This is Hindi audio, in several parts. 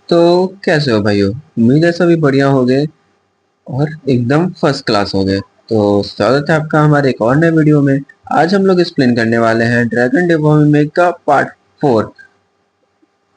तो कैसे हो भाइयों? उम्मीद है सभी बढ़िया हो गए और एकदम फर्स्ट क्लास हो गए। तो स्वागत है आपका हमारे एक और नए वीडियो में। आज हम लोग एक्सप्लेन करने वाले हैं ड्रैगन डिवोर्मिंग का पार्ट 4।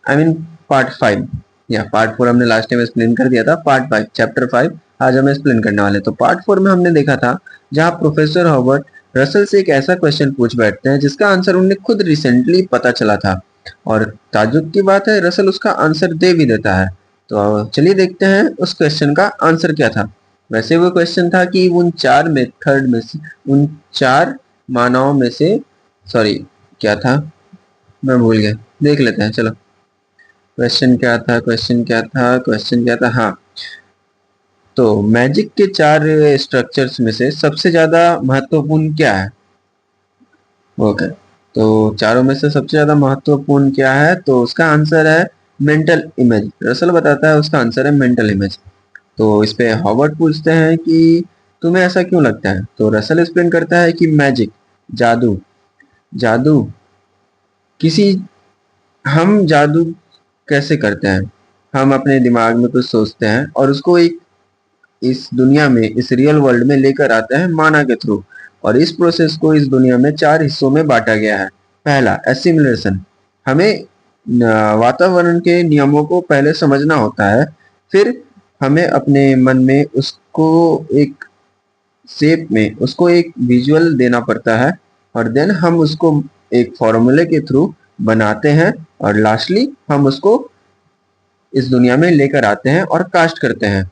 I mean part 5। या पार्ट 4 हमने लास्ट टाइम एक्सप्लेन कर दिया था। पार्ट 5 चैप्टर 5 आज हम एक्सप्लेन करने वाले हैं। तो पार्ट 4 में हमने देखा था जहां प्रोफेसर हॉवर्ड रसल से एक ऐसा क्वेश्चन पूछ बैठते हैं जिसका आंसर उन्हें खुद रिसेंटली पता चला था। और ताज्जुब की बात है, रसल उसका आंसर दे भी देता है। तो चलिए देखते हैं उस क्वेश्चन का आंसर क्या था। वैसे वो क्वेश्चन था कि उन चार मेथड में से, उन चार मानवों में से, सॉरी, क्या था, मैं भूल गया। देख लेते हैं चलो। क्वेश्चन क्या था, हाँ। तो मैजिक के चार स्ट्रक्चर्स में से सबसे ज्यादा महत्वपूर्ण क्या है? ओके। तो चारों में से सबसे ज्यादा महत्वपूर्ण क्या है? तो उसका आंसर है मेंटल इमेज। रसल बताता है उसका आंसर है मेंटल इमेज। तो इस पे हॉवर्ड पूछते हैं कि तुम्हें ऐसा क्यों लगता है? तो रसल एक्सप्लेन करता है कि मैजिक, जादू, जादू किसी हम जादू कैसे करते हैं? हम अपने दिमाग में कुछ सोचते हैं और उसको एक इस दुनिया में, इस रियल वर्ल्ड में लेकर आते हैं माना के थ्रू। और इस प्रोसेस को इस दुनिया में चार हिस्सों में बांटा गया है। पहला, एसिमिलेशन। हमें वातावरण के नियमों को पहले समझना होता है। फिर हमें अपने मन में उसको एक शेप में, उसको एक विजुअल देना पड़ता है। और देन हम उसको एक फॉर्मूले के थ्रू बनाते हैं। और लास्टली हम उसको इस दुनिया में लेकर आते हैं और कास्ट करते हैं।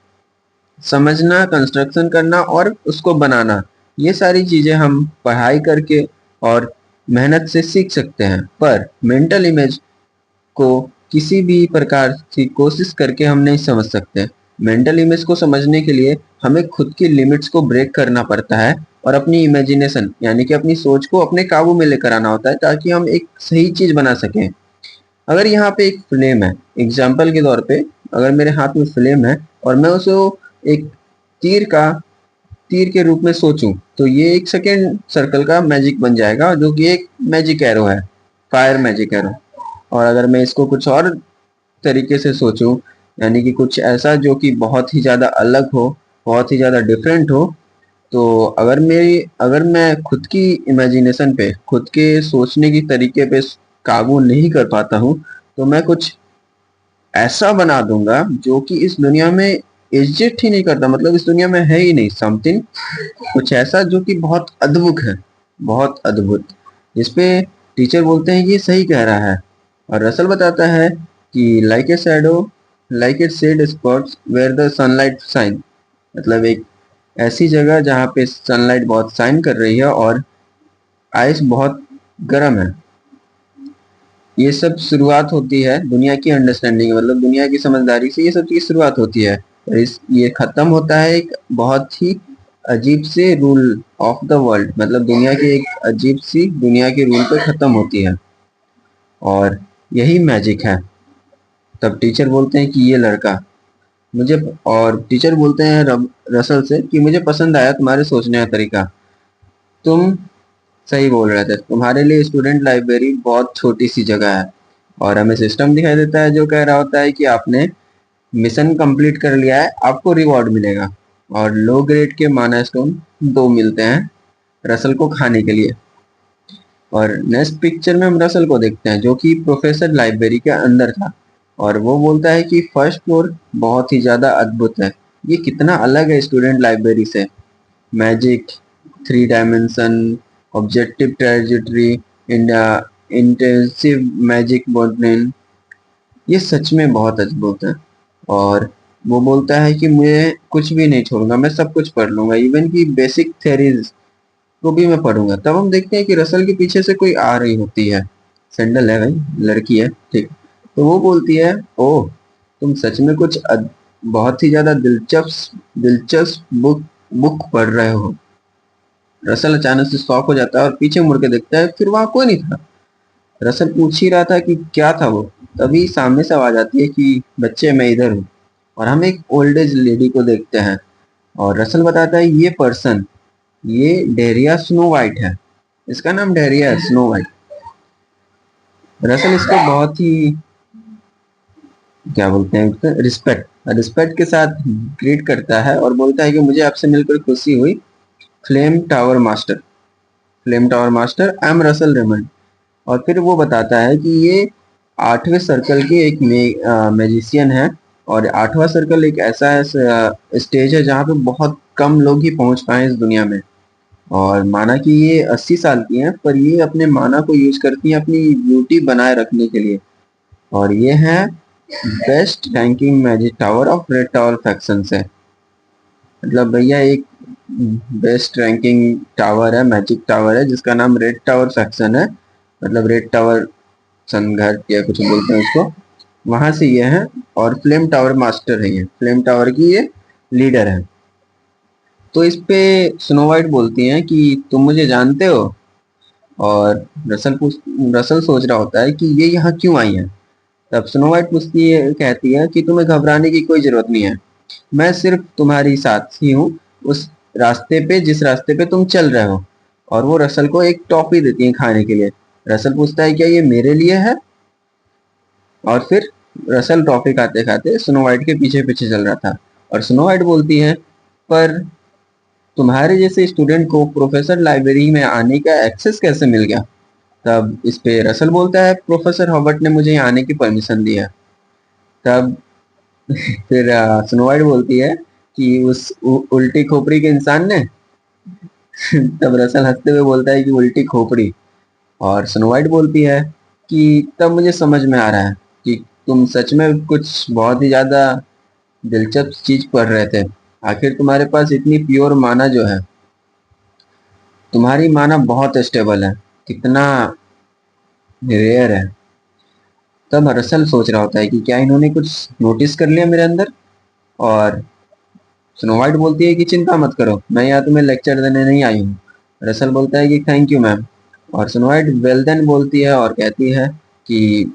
समझना, कंस्ट्रक्शन करना और उसको बनाना, ये सारी चीजें हम पढ़ाई करके और मेहनत से सीख सकते हैं। पर मेंटल इमेज को किसी भी प्रकार की कोशिश करके हम नहीं समझ सकते। मेंटल इमेज को समझने के लिए हमें खुद की लिमिट्स को ब्रेक करना पड़ता है और अपनी इमेजिनेशन यानी कि अपनी सोच को अपने काबू में लेकर आना होता है ताकि हम एक सही चीज बना सकें। अगर यहाँ पे एक फ्लेम है, एग्जाम्पल के तौर पे, अगर मेरे हाथ में फ्लेम है और मैं उसे एक तीर का तीर के रूप में सोचूं तो ये एक सेकेंड सर्कल का मैजिक बन जाएगा जो कि एक मैजिक एरो है, फायर मैजिक एरो। और अगर मैं इसको कुछ और तरीके से सोचूं, यानी कि कुछ ऐसा जो कि बहुत ही ज्यादा अलग हो, बहुत ही ज्यादा डिफरेंट हो, तो अगर मैं खुद की इमेजिनेशन पे, खुद के सोचने की तरीके पे काबू नहीं कर पाता हूँ, तो मैं कुछ ऐसा बना दूंगा जो कि इस दुनिया में एग्जिस्ट ही नहीं करता, मतलब इस दुनिया में है ही नहीं। समथिंग, कुछ ऐसा जो कि बहुत अद्भुत है, बहुत अद्भुत, जिसपे टीचर बोलते हैं कि ये सही कह रहा है। और रसल बताता है कि like a shadow, like it shade spots where the sunlight shine. मतलब एक ऐसी जगह जहाँ पे सनलाइट बहुत शाइन कर रही है और आइस बहुत गर्म है। ये सब शुरुआत होती है दुनिया की अंडरस्टैंडिंग, मतलब दुनिया की समझदारी से ये सब चीज शुरुआत होती है। और ये खत्म होता है एक बहुत ही अजीब से रूल ऑफ द वर्ल्ड, मतलब दुनिया की एक अजीब सी दुनिया के रूल पे खत्म होती है। और यही मैजिक है। तब टीचर बोलते हैं कि ये लड़का मुझे, और टीचर बोलते हैं रसल से कि मुझे पसंद आया तुम्हारे सोचने का तरीका। तुम सही बोल रहे थे, तुम्हारे लिए स्टूडेंट लाइब्रेरी बहुत छोटी सी जगह है। और हमें सिस्टम दिखाई देता है जो कह रहा होता है कि आपने मिशन कंप्लीट कर लिया है, आपको रिवॉर्ड मिलेगा। और लो ग्रेड के माना स्टोन दो मिलते हैं रसल को खाने के लिए। और नेक्स्ट पिक्चर में हम रसल को देखते हैं जो कि प्रोफेसर लाइब्रेरी के अंदर था। और वो बोलता है कि फर्स्ट फ्लोर बहुत ही ज्यादा अद्भुत है। ये कितना अलग है स्टूडेंट लाइब्रेरी से। Magic, three dimension, objective trajectory, intensive magic bottling, ये सच में बहुत अद्भुत है। और वो बोलता है कि मैं कुछ भी नहीं छोड़ूंगा, मैं सब कुछ पढ़ लूंगा, इवन की बेसिक थ्योरीज को भी मैं पढ़ूंगा। तब हम देखते हैं कि रसल के पीछे से कोई आ रही होती है। सैंडल है भाई, लड़की है, ठीक। तो वो बोलती है, ओह, तुम सच में कुछ बहुत ही ज्यादा दिलचस्प दिलचस्प बुक पढ़ रहे हो। रसल अचानक से शॉक हो जाता है और पीछे मुड़ के देखता है, फिर वहां कोई नहीं था। रसल पूछ ही रहा था कि क्या था वो, तभी सामने से आवाज आती है कि बच्चे, मैं इधर हूँ। और हम एक ओल्ड एज लेडी को देखते हैं। और रसल बताता है ये पर्सन, ये डेरिया स्नो वाइट है, इसका नाम डेरिया है, स्नो वाइट। रसल इसको बहुत ही क्या बोलते हैं, रिस्पेक्ट, रिस्पेक्ट के साथ ग्रीट करता है और बोलता है कि मुझे आपसे मिलकर खुशी हुई, flame tower master, flame tower master, I am Russell Raymond. और फिर वो बताता है कि ये 8वें सर्कल की एक मैजिशियन है, और 8वां सर्कल एक ऐसा स्टेज है जहाँ पे बहुत कम लोग ही पहुंच पाए इस दुनिया में। और माना कि ये 80 साल की हैं, पर ये अपने माना को यूज करती हैं अपनी ब्यूटी बनाए रखने के लिए। और ये है best ranking magic tower of red tower faction से। मतलब भैया एक बेस्ट रैंकिंग टावर है, मैजिक टावर है, जिसका नाम रेड टावर फैक्शन है। मतलब रेड टावर संघर्ष या कुछ बोलते हैं उसको, वहां से ये है। और फ्लेम टावर मास्टर है, ये फ्लेम टावर की ये लीडर है। तो इस पे स्नो वाइट बोलती हैं कि तुम मुझे जानते हो। और रसल सोच रहा होता है कि ये यहाँ क्यों आई है। तब स्नो वाइट पूछती है, कहती है कि तुम्हें घबराने की कोई जरूरत नहीं है, मैं सिर्फ तुम्हारी साथी हूँ, उस रास्ते पे जिस रास्ते पे तुम चल रहे हो। और वो रसल को एक टॉफी देती है खाने के लिए। रसल पूछता है क्या ये मेरे लिए है। और फिर रसल टॉफी खाते खाते स्नो वाइट के पीछे पीछे चल रहा था। और स्नो वाइट बोलती है, पर तुम्हारे जैसे स्टूडेंट को प्रोफेसर लाइब्रेरी में आने का एक्सेस कैसे मिल गया। तब इस पे रसल बोलता है, प्रोफेसर हॉवर्ट ने मुझे यहाँ आने की परमिशन दी है। तब फिर स्नो वाइट बोलती है कि उस उल्टी खोपड़ी के इंसान ने। तब रसल हंसते हुए बोलता है कि उल्टी खोपड़ी। और स्नो वाइट बोलती है कि तब मुझे समझ में आ रहा है कि तुम सच में कुछ बहुत ही ज्यादा दिलचस्प चीज पढ़ रहे थे। आखिर तुम्हारे पास इतनी प्योर माना जो है, तुम्हारी माना बहुत स्टेबल है, कितना रेयर है। तब रसल सोच रहा होता है कि क्या इन्होंने कुछ नोटिस कर लिया मेरे अंदर। और स्नो वाइट बोलती है कि चिंता मत करो, मैं यहाँ तुम्हें लेक्चर देने नहीं आई हूँ। रसल बोलता है कि थैंक यू मैम। और स्नो वाइट वेल देन बोलती है और कहती है कि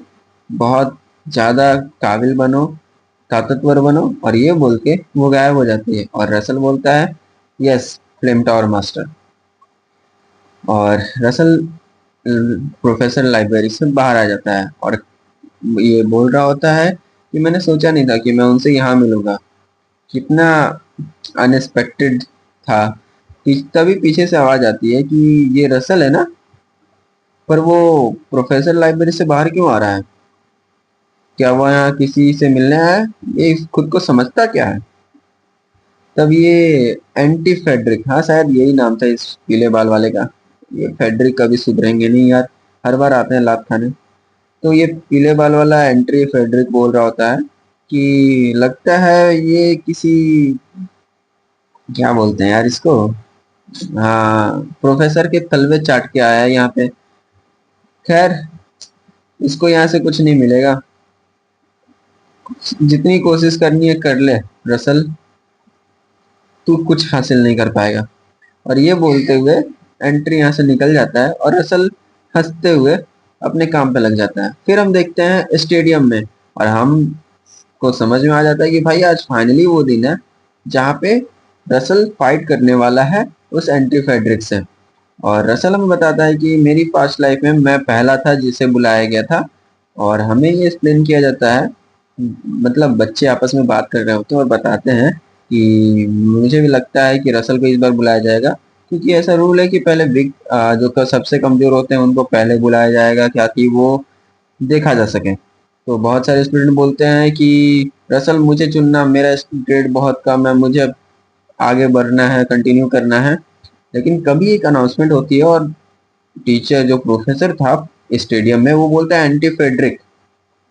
बहुत ज़्यादा काबिल बनो, ताकतवर बनो। और ये बोल के वो गायब हो जाती है। और रसल बोलता है, यस फ्लेम टावर मास्टर। और रसल प्रोफेसर लाइब्रेरी से बाहर आ जाता है और ये बोल रहा होता है कि मैंने सोचा नहीं था कि मैं उनसे यहाँ मिलूंगा, कितना अनएक्सपेक्टेड था। तभी पीछे से आवाज आती है कि ये रसल है ना, पर वो प्रोफेसर लाइब्रेरी से बाहर क्यों आ रहा है, क्या वो यहाँ किसी से मिलने आया है, ये खुद को समझता क्या है। तब ये एंटी फेडरिक, हाँ शायद यही नाम था इस पीले बाल वाले का, ये फेडरिक कभी सुधरेंगे नहीं यार, हर बार आते हैं लात खाने। तो ये पीले बाल वाला एंट्री फेडरिक बोल रहा होता है कि लगता है ये किसी, क्या बोलते हैं यार इसको, हाँ प्रोफेसर के तलवे चाट के आया है यहाँ पे। खैर इसको यहाँ से कुछ नहीं मिलेगा, जितनी कोशिश करनी है कर ले रसल, तू कुछ हासिल नहीं कर पाएगा। और ये बोलते हुए एंट्री यहाँ से निकल जाता है और रसल हंसते हुए अपने काम पे लग जाता है। फिर हम देखते हैं स्टेडियम में, और हम को समझ में आ जाता है कि भाई आज फाइनली वो दिन है जहाँ पे रसल फाइट करने वाला है उस एंटी फेडरिक से। और रसल हमें बताता है कि मेरी पास्ट लाइफ में मैं पहला था जिसे बुलाया गया था। और हमें ये एक्सप्लेन किया जाता है, मतलब बच्चे आपस में बात कर रहे होते हैं और बताते हैं कि मुझे भी लगता है कि रसल को इस बार बुलाया जाएगा, क्योंकि ऐसा रूल है कि पहले बिग जो सबसे कमजोर होते हैं उनको पहले बुलाया जाएगा, ताकि वो देखा जा सके। तो बहुत सारे स्टूडेंट बोलते हैं कि रसल मुझे चुनना, मेरा ग्रेड बहुत कम है, मुझे अब आगे बढ़ना है, कंटिन्यू करना है। लेकिन कभी एक अनाउंसमेंट होती है और टीचर जो प्रोफेसर था स्टेडियम में वो बोलता है एंटी फेडरिक,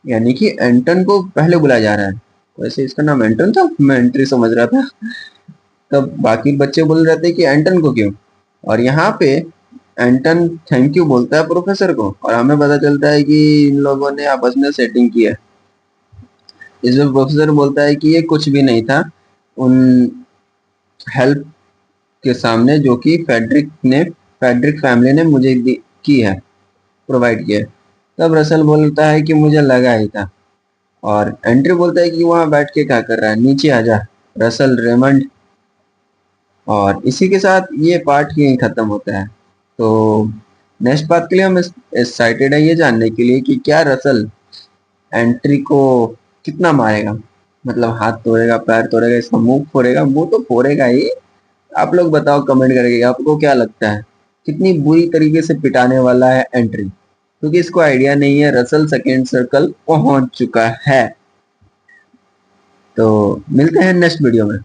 यानी कि एंटन को पहले बुलाया जा रहा है। वैसे इसका नाम एंटन था, मैं एंट्री समझ रहा था। तब बाकी बच्चे बोल रहे थे कि एंटन को क्यों। और यहाँ पे एंटन थैंक यू बोलता है प्रोफेसर को, और हमें पता चलता है कि इन लोगों ने आपस में सेटिंग की है। इसमें प्रोफेसर बोलता है कि ये कुछ भी नहीं था उन हेल्प के सामने जो कि फेडरिक फैमिली ने मुझे की है, प्रोवाइड किया है। तब रसल बोलता है कि मुझे लगा ही था। और एंट्री बोलता है कि वहां बैठ के क्या कर रहा है, नीचे आ जा रसल रेमंड। और इसी के साथ ये पार्ट ही खत्म होता है। तो नेक्स्ट पार्ट के लिए हम एक्साइटेड है ये जानने के लिए कि क्या रसल एंट्री को कितना मारेगा, मतलब हाथ तोड़ेगा, पैर तोड़ेगा, इसका मुंह फोड़ेगा, मुंह तो फोड़ेगा ही। आप लोग बताओ कमेंट करके आपको क्या लगता है कितनी बुरी तरीके से पिटाने वाला है एंट्री, क्योंकि इसको आइडिया नहीं है रसल सेकेंड सर्कल पहुंच चुका है। तो मिलते हैं नेक्स्ट वीडियो में।